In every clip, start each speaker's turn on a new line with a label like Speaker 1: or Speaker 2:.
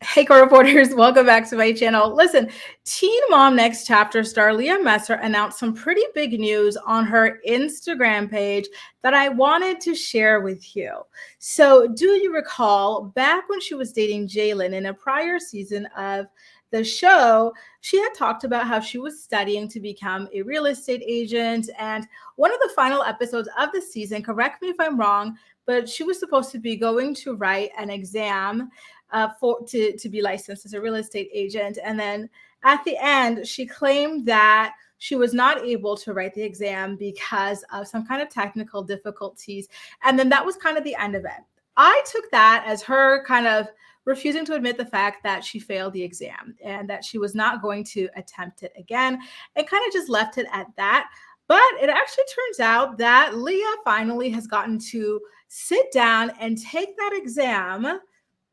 Speaker 1: Hey, reporters, welcome back to my channel. Listen, Teen Mom Next Chapter star Leah Messer announced some pretty big news on her Instagram page that I wanted to share with you. So, do you recall back when she was dating Jalen in a prior season of the show, she had talked about how she was studying to become a real estate agent. And one of the final episodes of the season, correct me if I'm wrong, but she was supposed to be going to write an exam to be licensed as a real estate agent. And then at the end, she claimed that she was not able to write the exam because of some kind of technical difficulties. And then that was kind of the end of it. I took that as her kind of refusing to admit the fact that she failed the exam and that she was not going to attempt it again, and kind of just left it at that. But it actually turns out that Leah finally has gotten to sit down and take that exam.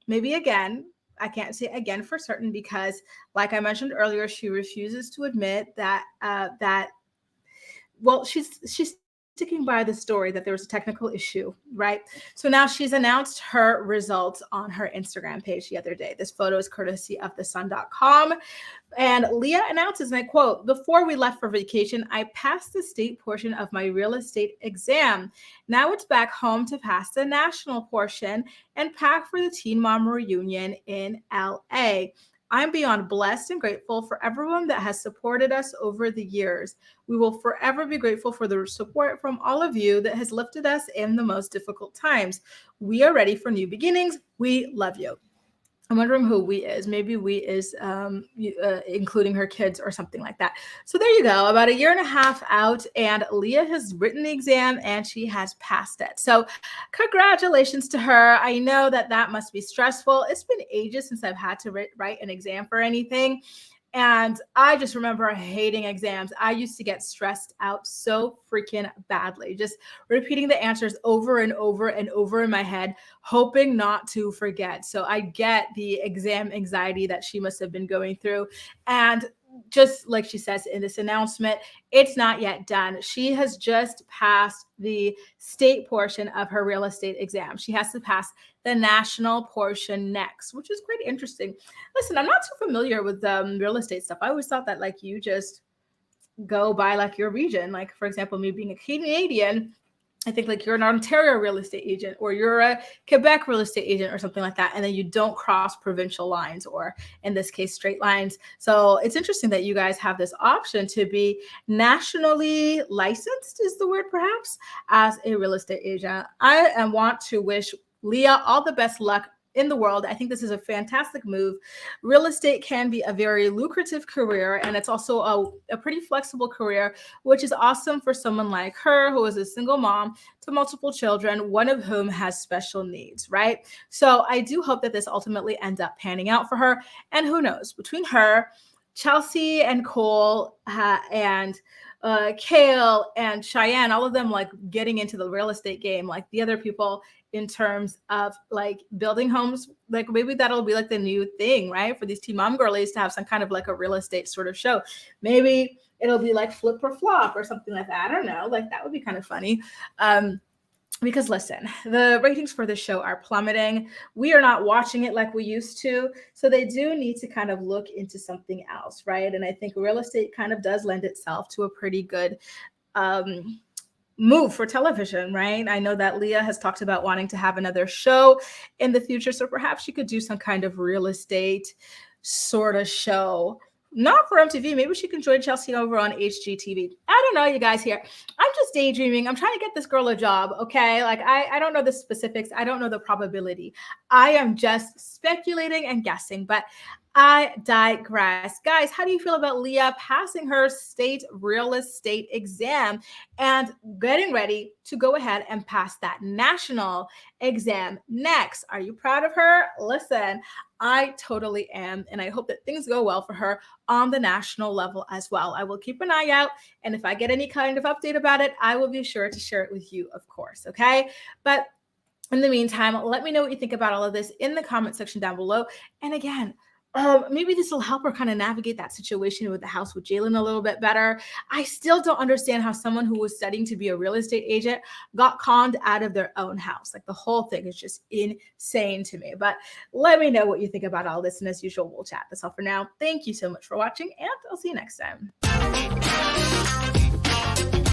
Speaker 1: Maybe again, I can't say again for certain because, like I mentioned earlier, she refuses to admit that well, she's sticking by the story that there was a technical issue, right? So now she's announced her results on her Instagram page the other day. This photo is courtesy of thesun.com. And Leah announces, and I quote, "Before we left for vacation, I passed the state portion of my real estate exam. Now it's back home to pass the national portion and pack for the Teen Mom reunion in LA. I'm beyond blessed and grateful for everyone that has supported us over the years. We will forever be grateful for the support from all of you that has lifted us in the most difficult times. We are ready for new beginnings. We love you." I'm wondering who we is. Maybe we is including her kids or something like that. So there you go. About a year and a half out, and Leah has written the exam and she has passed it. So congratulations to her. I know that that must be stressful. It's been ages since I've had to write an exam for anything. And I just remember hating exams. I used to get stressed out so freaking badly, just repeating the answers over and over and over in my head, hoping not to forget. So I get the exam anxiety that she must have been going through. And just like she says in this announcement, it's not yet done. She has just passed the state portion of her real estate exam. She has to pass the national portion next, which is quite interesting. Listen, I'm not too familiar with real estate stuff. I always thought that like you just go by like your region. Like for example, me being a Canadian, I think like you're an Ontario real estate agent or you're a Quebec real estate agent or something like that. And then you don't cross provincial lines or in this case, straight lines. So it's interesting that you guys have this option to be nationally licensed is the word perhaps as a real estate agent. I want to wish Leah all the best luck in the world. I think this is a fantastic move. Real estate can be a very lucrative career, and it's also a pretty flexible career, which is awesome for someone like her who is a single mom to multiple children, one of whom has special needs, right? So I do hope that this ultimately ends up panning out for her. And who knows, between her, Chelsea and Cole and Kale and Cheyenne, all of them like getting into the real estate game, like the other people in terms of like building homes, like maybe that'll be like the new thing, right? For these Teen Mom girlies to have some kind of like a real estate sort of show. Maybe it'll be like flip or flop or something like that. I don't know. Like that would be kind of funny. Because listen, the ratings for the show are plummeting. We are not watching it like we used to. So they do need to kind of look into something else, right? And I think real estate kind of does lend itself to a pretty good move for television, right? I know that Leah has talked about wanting to have another show in the future. So perhaps she could do some kind of real estate sort of show. Not for MTV. Maybe she can join Chelsea over on HGTV. I don't know, you guys here. I'm just daydreaming. I'm trying to get this girl a job, okay? Like, I don't know the specifics. I don't know the probability. I am just speculating and guessing, but I digress. Guys, how do you feel about Leah passing her state real estate exam and getting ready to go ahead and pass that national exam next? Are you proud of her? Listen, I totally am. And I hope that things go well for her on the national level as well. I will keep an eye out. And if I get any kind of update about it, I will be sure to share it with you, of course. Okay. But in the meantime, let me know what you think about all of this in the comment section down below. And again, Maybe this will help her kind of navigate that situation with the house with Jalen a little bit better. I still don't understand how someone who was studying to be a real estate agent got conned out of their own house. Like the whole thing is just insane to me. But let me know what you think about all this. And as usual, we'll chat. That's all for now. Thank you so much for watching, and I'll see you next time.